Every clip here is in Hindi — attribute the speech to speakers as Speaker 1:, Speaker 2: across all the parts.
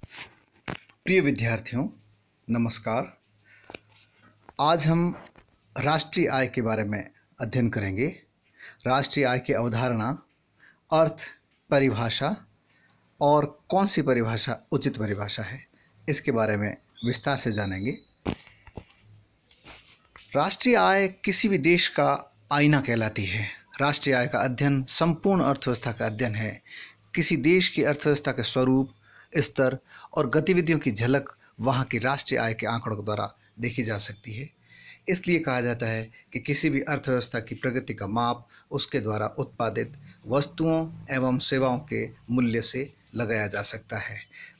Speaker 1: प्रिय विद्यार्थियों, नमस्कार। आज हम राष्ट्रीय आय के बारे में अध्ययन करेंगे। राष्ट्रीय आय की अवधारणा, अर्थ, परिभाषा और कौन सी परिभाषा उचित परिभाषा है, इसके बारे में विस्तार से जानेंगे। राष्ट्रीय आय किसी भी देश का आईना कहलाती है। राष्ट्रीय आय का अध्ययन संपूर्ण अर्थव्यवस्था का अध्ययन है। किसी देश की अर्थव्यवस्था के स्वरूप, स्तर और गतिविधियों की झलक वहाँ की राष्ट्रीय आय के आंकड़ों द्वारा देखी जा सकती है। इसलिए कहा जाता है कि किसी भी अर्थव्यवस्था की प्रगति का माप उसके द्वारा उत्पादित वस्तुओं एवं सेवाओं के मूल्य से लगाया जा सकता है।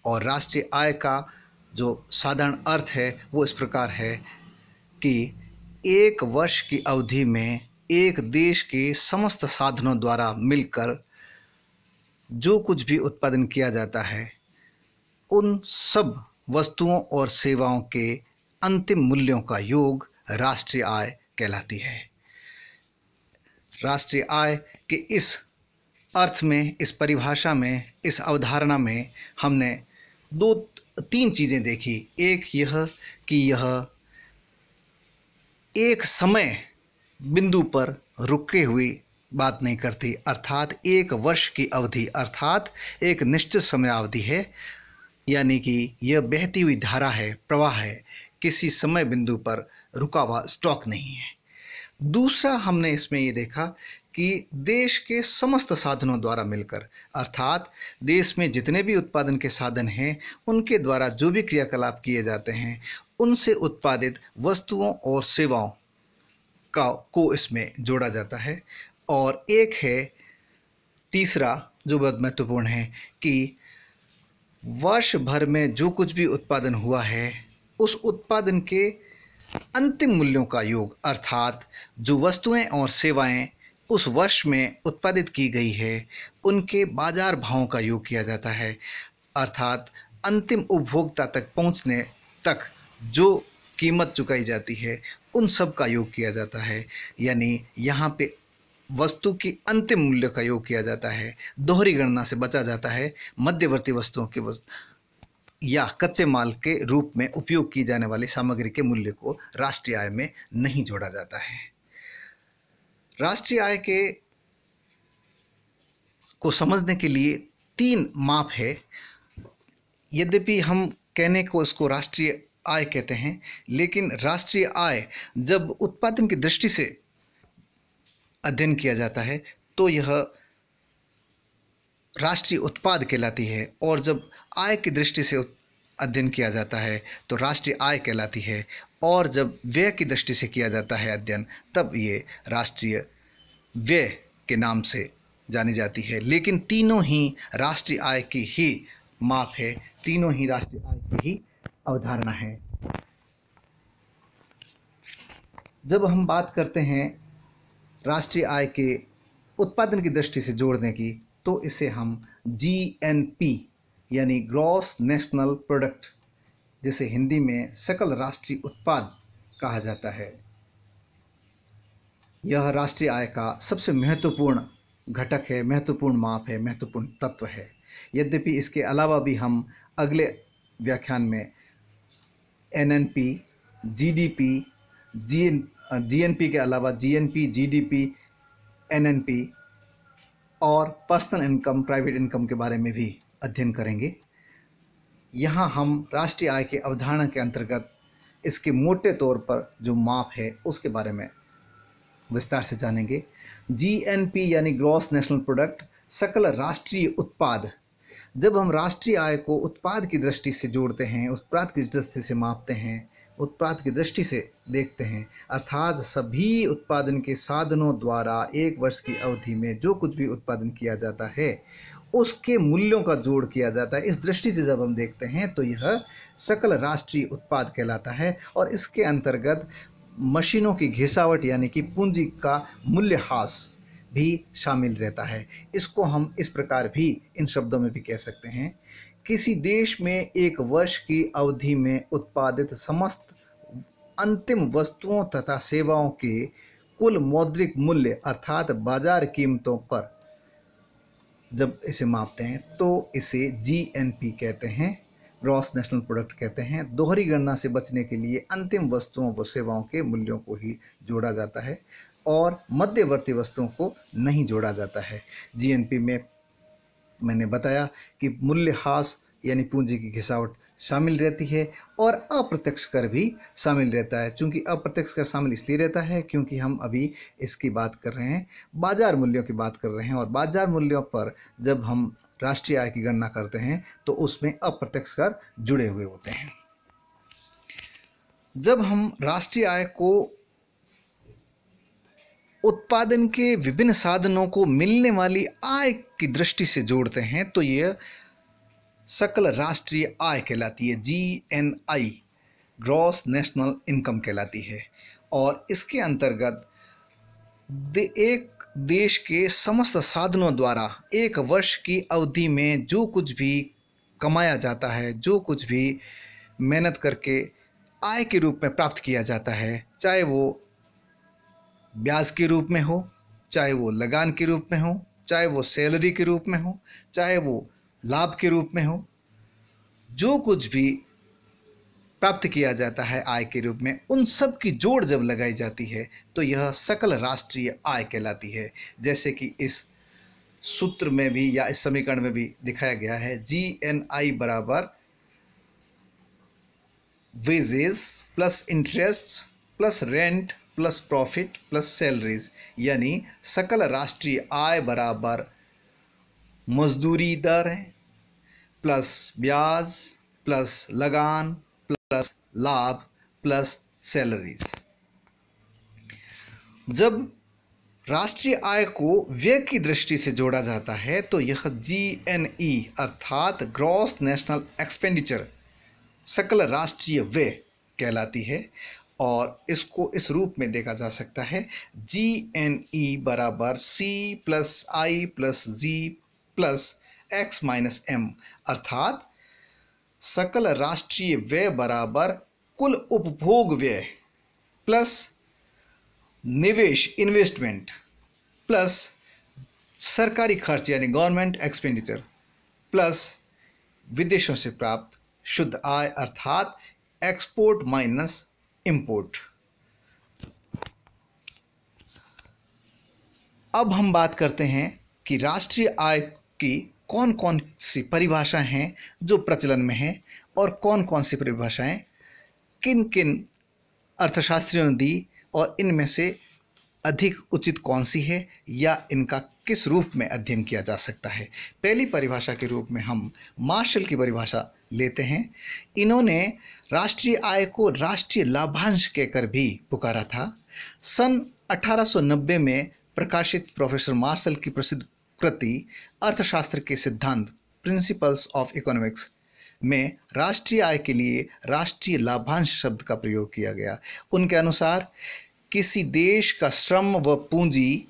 Speaker 1: और राष्ट्रीय आय का जो साधारण अर्थ है वो इस प्रकार है कि एक वर्ष की अवधि में एक देश के समस्त साधनों द्वारा मिलकर जो कुछ भी उत्पादन किया जाता है, उन सब वस्तुओं और सेवाओं के अंतिम मूल्यों का योग राष्ट्रीय आय कहलाती है। राष्ट्रीय आय के इस अर्थ में, इस परिभाषा में, इस अवधारणा में हमने तीन चीज़ें देखी। एक यह कि यह एक समय बिंदु पर रुके हुई बात नहीं करती, अर्थात एक वर्ष की अवधि अर्थात एक निश्चित समय अवधि है, यानी कि यह बहती हुई धारा है, प्रवाह है, किसी समय बिंदु पर रुका हुआ स्टॉक नहीं है। दूसरा हमने इसमें ये देखा कि देश के समस्त साधनों द्वारा मिलकर, अर्थात देश में जितने भी उत्पादन के साधन हैं उनके द्वारा जो भी क्रियाकलाप किए जाते हैं उनसे उत्पादित वस्तुओं और सेवाओं को इसमें जोड़ा जाता है। और एक है तीसरा जो बहुत महत्वपूर्ण है कि वर्ष भर में जो कुछ भी उत्पादन हुआ है उस उत्पादन के अंतिम मूल्यों का योग, अर्थात जो वस्तुएं और सेवाएं उस वर्ष में उत्पादित की गई है उनके बाजार भावों का योग किया जाता है, अर्थात अंतिम उपभोक्ता तक पहुंचने तक जो कीमत चुकाई जाती है उन सब का योग किया जाता है। यानी यहाँ पे वस्तु की अंतिम मूल्य का योग किया जाता है। दोहरी गणना से बचा जाता है। मध्यवर्ती वस्तुओं के या कच्चे माल के रूप में उपयोग की जाने वाली सामग्री के मूल्य को राष्ट्रीय आय में नहीं जोड़ा जाता है। राष्ट्रीय आय को समझने के लिए तीन माप है। यद्यपि हम कहने को इसको राष्ट्रीय आय कहते हैं, लेकिन राष्ट्रीय आय जब उत्पादन की दृष्टि से अध्ययन किया जाता है तो यह राष्ट्रीय उत्पाद कहलाती है, और जब आय की दृष्टि से अध्ययन किया जाता है तो राष्ट्रीय आय कहलाती है, और जब व्यय की दृष्टि से किया जाता है अध्ययन तब ये राष्ट्रीय व्यय के नाम से जानी जाती है। लेकिन तीनों ही राष्ट्रीय आय की ही माप है, तीनों ही राष्ट्रीय आय की ही अवधारणा है। जब हम बात करते हैं राष्ट्रीय आय के उत्पादन की दृष्टि से जोड़ने की तो इसे हम जीएनपी यानी ग्रॉस नेशनल प्रोडक्ट, जिसे हिंदी में सकल राष्ट्रीय उत्पाद कहा जाता है, यह राष्ट्रीय आय का सबसे महत्वपूर्ण घटक है, महत्वपूर्ण माप है, महत्वपूर्ण तत्व है। यद्यपि इसके अलावा भी हम अगले व्याख्यान में एनएनपी, जीडीपी, जीएनपी के अलावा जीएनपी, जीडीपी, एनएनपी और पर्सनल इनकम, प्राइवेट इनकम के बारे में भी अध्ययन करेंगे। यहाँ हम राष्ट्रीय आय के अवधारणा के अंतर्गत इसके मोटे तौर पर जो माप है उसके बारे में विस्तार से जानेंगे। जीएनपी यानी ग्रॉस नेशनल प्रोडक्ट, सकल राष्ट्रीय उत्पाद। जब हम राष्ट्रीय आय को उत्पाद की दृष्टि से जोड़ते हैं, उत्पाद की दृष्टि से मापते हैं, उत्पाद की दृष्टि से देखते हैं, अर्थात सभी उत्पादन के साधनों द्वारा एक वर्ष की अवधि में जो कुछ भी उत्पादन किया जाता है उसके मूल्यों का जोड़ किया जाता है। इस दृष्टि से जब हम देखते हैं तो यह सकल राष्ट्रीय उत्पाद कहलाता है, और इसके अंतर्गत मशीनों की घिसावट यानी कि पूंजी का मूल्यह्रास भी शामिल रहता है। इसको हम इस प्रकार भी इन शब्दों में भी कह सकते हैं, किसी देश में एक वर्ष की अवधि में उत्पादित समस्त अंतिम वस्तुओं तथा सेवाओं के कुल मौद्रिक मूल्य अर्थात बाजार कीमतों पर जब इसे मापते हैं तो इसे जीएनपी कहते हैं, ग्रॉस नेशनल प्रोडक्ट कहते हैं। दोहरी गणना से बचने के लिए अंतिम वस्तुओं व सेवाओं के मूल्यों को ही जोड़ा जाता है और मध्यवर्ती वस्तुओं को नहीं जोड़ा जाता है। जीएनपी में मैंने बताया कि मूल्यह्रास यानी पूंजी की घिसावट शामिल रहती है और अप्रत्यक्ष कर भी शामिल रहता है। चूंकि अप्रत्यक्ष कर शामिल इसलिए रहता है क्योंकि हम अभी इसकी बात कर रहे हैं, बाजार मूल्यों की बात कर रहे हैं, और बाजार मूल्यों पर जब हम राष्ट्रीय आय की गणना करते हैं तो उसमें अप्रत्यक्ष कर जुड़े हुए होते हैं। जब हम राष्ट्रीय आय को उत्पादन के विभिन्न साधनों को मिलने वाली आय की दृष्टि से जोड़ते हैं तो यह सकल राष्ट्रीय आय कहलाती है, GNI, ग्रॉस नेशनल इनकम कहलाती है। और इसके अंतर्गत एक देश के समस्त साधनों द्वारा एक वर्ष की अवधि में जो कुछ भी कमाया जाता है, जो कुछ भी मेहनत करके आय के रूप में प्राप्त किया जाता है, चाहे वो ब्याज के रूप में हो, चाहे वो लगान के रूप में हो, चाहे वो सैलरी के रूप में हो, चाहे वो लाभ के रूप में हो, जो कुछ भी प्राप्त किया जाता है आय के रूप में, उन सब की जोड़ जब लगाई जाती है तो यह सकल राष्ट्रीय आय कहलाती है। जैसे कि इस सूत्र में भी या इस समीकरण में भी दिखाया गया है, GNI बराबर wages plus interest plus rent plus profit plus salaries, यानी सकल राष्ट्रीय आय बराबर मजदूरी दर है प्लस ब्याज प्लस लगान प्लस लाभ प्लस सैलरीज। जब राष्ट्रीय आय को व्यय की दृष्टि से जोड़ा जाता है तो यह GNE अर्थात ग्रॉस नेशनल एक्सपेंडिचर, सकल राष्ट्रीय व्यय कहलाती है। और इसको इस रूप में देखा जा सकता है, GNE बराबर C plus I plus G plus X minus M, अर्थात सकल राष्ट्रीय व्यय बराबर कुल उपभोग व्यय प्लस निवेश इन्वेस्टमेंट प्लस सरकारी खर्च यानी गवर्नमेंट एक्सपेंडिचर प्लस विदेशों से प्राप्त शुद्ध आय अर्थात एक्सपोर्ट माइनस इंपोर्ट। अब हम बात करते हैं कि राष्ट्रीय आय की कौन कौन सी परिभाषाएं हैं जो प्रचलन में हैं और कौन कौन सी परिभाषाएं किन किन अर्थशास्त्रियों ने दी और इनमें से अधिक उचित कौन सी है या इनका किस रूप में अध्ययन किया जा सकता है। पहली परिभाषा के रूप में हम मार्शल की परिभाषा लेते हैं। इन्होंने राष्ट्रीय आय को राष्ट्रीय लाभांश कहकर भी पुकारा था। सन 1890 में प्रकाशित प्रोफेसर मार्शल की प्रसिद्ध कृति अर्थशास्त्र के सिद्धांत प्रिंसिपल्स ऑफ इकोनॉमिक्स में राष्ट्रीय आय के लिए राष्ट्रीय लाभांश शब्द का प्रयोग किया गया। उनके अनुसार किसी देश का श्रम व पूंजी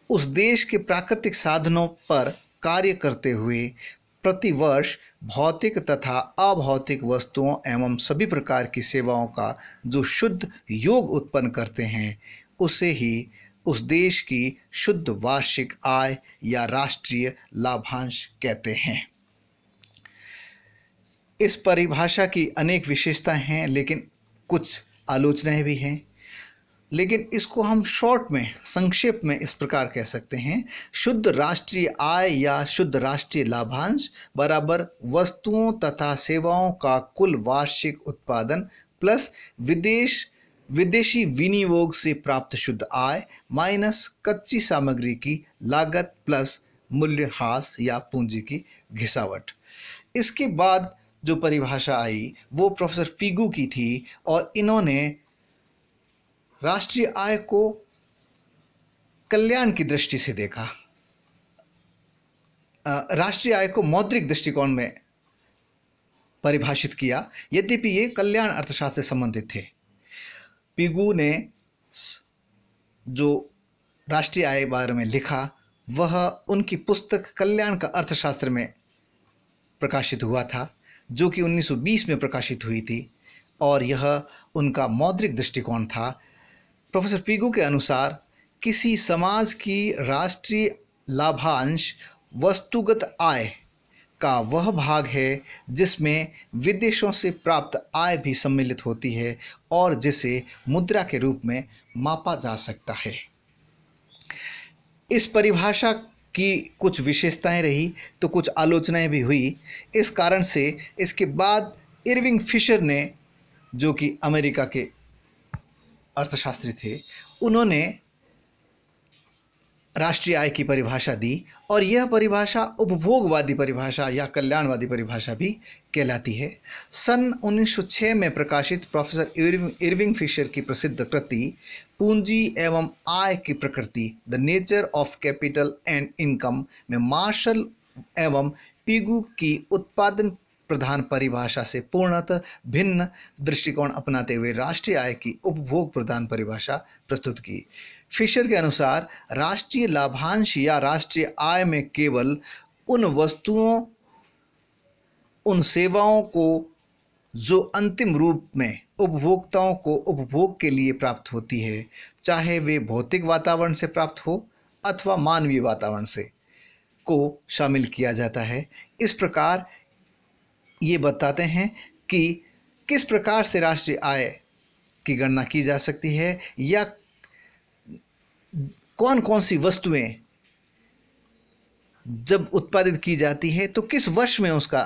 Speaker 1: उस देश के प्राकृतिक साधनों पर कार्य करते हुए प्रतिवर्ष भौतिक तथा अभौतिक वस्तुओं एवं सभी प्रकार की सेवाओं का जो शुद्ध योग उत्पन्न करते हैं उसे ही उस देश की शुद्ध वार्षिक आय या राष्ट्रीय लाभांश कहते हैं। इस परिभाषा की अनेक विशेषताएं हैं लेकिन कुछ आलोचनाएं भी हैं, लेकिन इसको हम शॉर्ट में संक्षेप में इस प्रकार कह सकते हैं, शुद्ध राष्ट्रीय आय या शुद्ध राष्ट्रीय लाभांश बराबर वस्तुओं तथा सेवाओं का कुल वार्षिक उत्पादन प्लस विदेशी विनियोग से प्राप्त शुद्ध आय माइनस कच्ची सामग्री की लागत प्लस मूल्यह्रास या पूंजी की घिसावट। इसके बाद जो परिभाषा आई वो प्रोफेसर फिगू की थी और इन्होंने राष्ट्रीय आय को कल्याण की दृष्टि से देखा। राष्ट्रीय आय को मौद्रिक दृष्टिकोण में परिभाषित किया, यद्यपि ये कल्याण अर्थशास्त्र से संबंधित थे। पिगू ने जो राष्ट्रीय आय बारे में लिखा वह उनकी पुस्तक कल्याण का अर्थशास्त्र में प्रकाशित हुआ था, जो कि 1920 में प्रकाशित हुई थी और यह उनका मौद्रिक दृष्टिकोण था। प्रोफेसर पिगू के अनुसार किसी समाज की राष्ट्रीय लाभांश वस्तुगत आय का वह भाग है जिसमें विदेशों से प्राप्त आय भी सम्मिलित होती है और जिसे मुद्रा के रूप में मापा जा सकता है। इस परिभाषा की कुछ विशेषताएं रही तो कुछ आलोचनाएं भी हुई। इस कारण से इसके बाद इरविंग फिशर ने, जो कि अमेरिका के अर्थशास्त्री थे, उन्होंने राष्ट्रीय आय की परिभाषा दी और यह परिभाषा उपभोगवादी परिभाषा या कल्याणवादी परिभाषा भी कहलाती है। सन 1906 में प्रकाशित प्रोफेसर इरविंग फिशर की प्रसिद्ध कृति पूंजी एवं आय की प्रकृति, the nature of capital and income में मार्शल एवं पिगू की उत्पादन प्रधान परिभाषा से पूर्णतः भिन्न दृष्टिकोण अपनाते हुए राष्ट्रीय आय की उपभोग प्रधान परिभाषा प्रस्तुत की। फिशर के अनुसार राष्ट्रीय लाभांश या राष्ट्रीय आय में केवल उन वस्तुओं, उन सेवाओं को जो अंतिम रूप में उपभोक्ताओं को उपभोग के लिए प्राप्त होती है, चाहे वे भौतिक वातावरण से प्राप्त हो अथवा मानवीय वातावरण से, को शामिल किया जाता है। इस प्रकार ये बताते हैं कि किस प्रकार से राष्ट्रीय आय की गणना की जा सकती है या कौन कौन सी वस्तुएं जब उत्पादित की जाती है तो किस वर्ष में उसका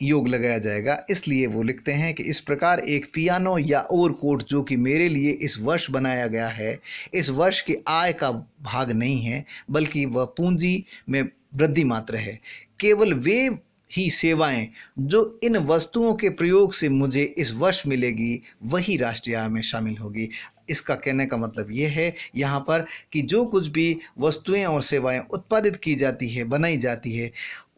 Speaker 1: योग लगाया जाएगा। इसलिए वो लिखते हैं कि इस प्रकार एक पियानो या और कोट जो कि मेरे लिए इस वर्ष बनाया गया है, इस वर्ष की आय का भाग नहीं है, बल्कि वह पूंजी में वृद्धि मात्र है। केवल वे ही सेवाएं जो इन वस्तुओं के प्रयोग से मुझे इस वर्ष मिलेगी वही राष्ट्रीय आय में शामिल होगी। इसका कहने का मतलब ये है यहाँ पर कि जो कुछ भी वस्तुएं और सेवाएं उत्पादित की जाती है, बनाई जाती है,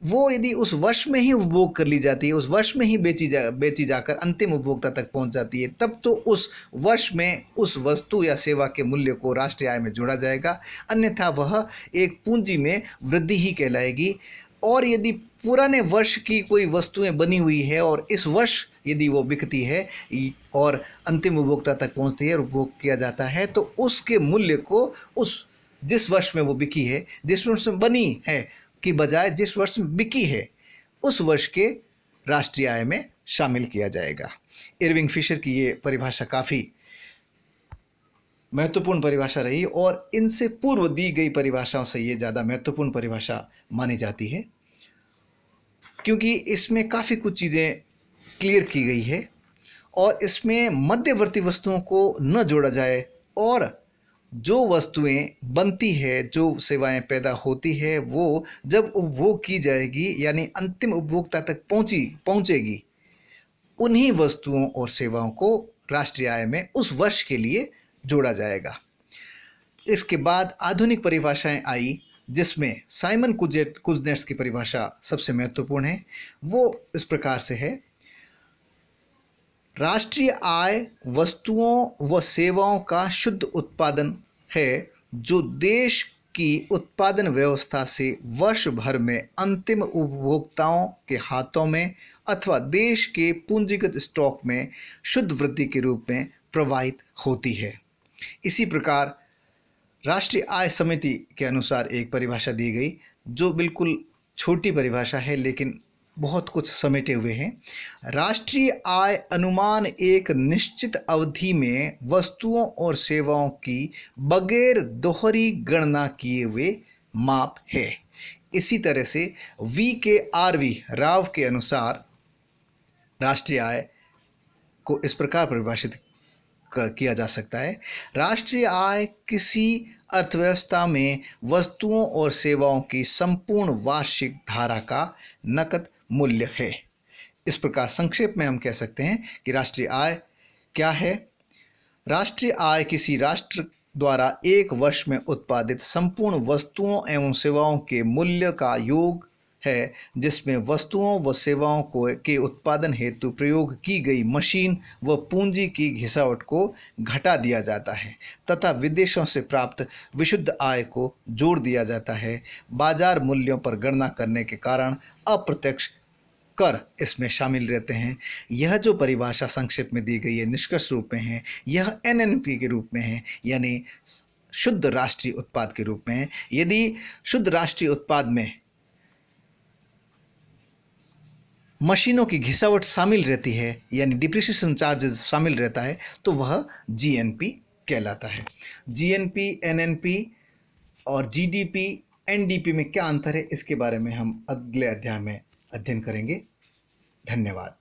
Speaker 1: वो यदि उस वर्ष में ही उपभोग कर ली जाती है, उस वर्ष में ही बेची जाकर अंतिम उपभोक्ता तक पहुंच जाती है, तब तो उस वर्ष में उस वस्तु या सेवा के मूल्य को राष्ट्रीय आय में जोड़ा जाएगा। अन्यथा वह एक पूंजी में वृद्धि ही कहलाएगी। और यदि पुराने वर्ष की कोई वस्तुएं बनी हुई है और इस वर्ष यदि वो बिकती है और अंतिम उपभोक्ता तक पहुंचती है और उपभोग किया जाता है, तो उसके मूल्य को उस जिस वर्ष में वो बिकी है, जिस वर्ष में बनी है की बजाय जिस वर्ष में बिकी है, उस वर्ष के राष्ट्रीय आय में शामिल किया जाएगा। इरविंग फिशर की ये परिभाषा काफ़ी महत्वपूर्ण परिभाषा रही और इनसे पूर्व दी गई परिभाषाओं से ये ज़्यादा महत्वपूर्ण परिभाषा मानी जाती है, क्योंकि इसमें काफ़ी कुछ चीज़ें क्लियर की गई है और इसमें मध्यवर्ती वस्तुओं को न जोड़ा जाए और जो वस्तुएं बनती है, जो सेवाएं पैदा होती है, वो जब उपभोग की जाएगी यानी अंतिम उपभोक्ता तक पहुंचेगी, उन्हीं वस्तुओं और सेवाओं को राष्ट्रीय आय में उस वर्ष के लिए जोड़ा जाएगा। इसके बाद आधुनिक परिभाषाएं आई, जिसमें साइमन कुजनेट्स की परिभाषा सबसे महत्वपूर्ण है। वो इस प्रकार से है: राष्ट्रीय आय वस्तुओं व सेवाओं का शुद्ध उत्पादन है जो देश की उत्पादन व्यवस्था से वर्ष भर में अंतिम उपभोक्ताओं के हाथों में अथवा देश के पूंजीगत स्टॉक में शुद्ध वृद्धि के रूप में प्रवाहित होती है। इसी प्रकार राष्ट्रीय आय समिति के अनुसार एक परिभाषा दी गई जो बिल्कुल छोटी परिभाषा है लेकिन बहुत कुछ समेटे हुए हैं। राष्ट्रीय आय अनुमान एक निश्चित अवधि में वस्तुओं और सेवाओं की बगैर दोहरी गणना किए हुए माप है। इसी तरह से VKRV राव के अनुसार राष्ट्रीय आय को इस प्रकार परिभाषित किया जा सकता है: राष्ट्रीय आय किसी अर्थव्यवस्था में वस्तुओं और सेवाओं की संपूर्ण वार्षिक धारा का नकद मूल्य है। इस प्रकार संक्षेप में हम कह सकते हैं कि राष्ट्रीय आय क्या है? राष्ट्रीय आय किसी राष्ट्र द्वारा एक वर्ष में उत्पादित संपूर्ण वस्तुओं एवं सेवाओं के मूल्य का योग है, जिसमें वस्तुओं व सेवाओं के उत्पादन हेतु प्रयोग की गई मशीन व पूंजी की घिसावट को घटा दिया जाता है तथा विदेशों से प्राप्त विशुद्ध आय को जोड़ दिया जाता है। बाजार मूल्यों पर गणना करने के कारण अप्रत्यक्ष कर इसमें शामिल रहते हैं। यह जो परिभाषा संक्षेप में दी गई है निष्कर्ष रूप में है, यह NNP के रूप में है, यानी शुद्ध राष्ट्रीय उत्पाद के रूप में है। यदि शुद्ध राष्ट्रीय उत्पाद में मशीनों की घिसावट शामिल रहती है यानी डिप्रिसिएशन चार्जेस शामिल रहता है तो वह जीएनपी कहलाता है। जीएनपी, एनएनपी और जीडीपी, एनडीपी में क्या अंतर है इसके बारे में हम अगले अध्याय में अध्ययन करेंगे। धन्यवाद।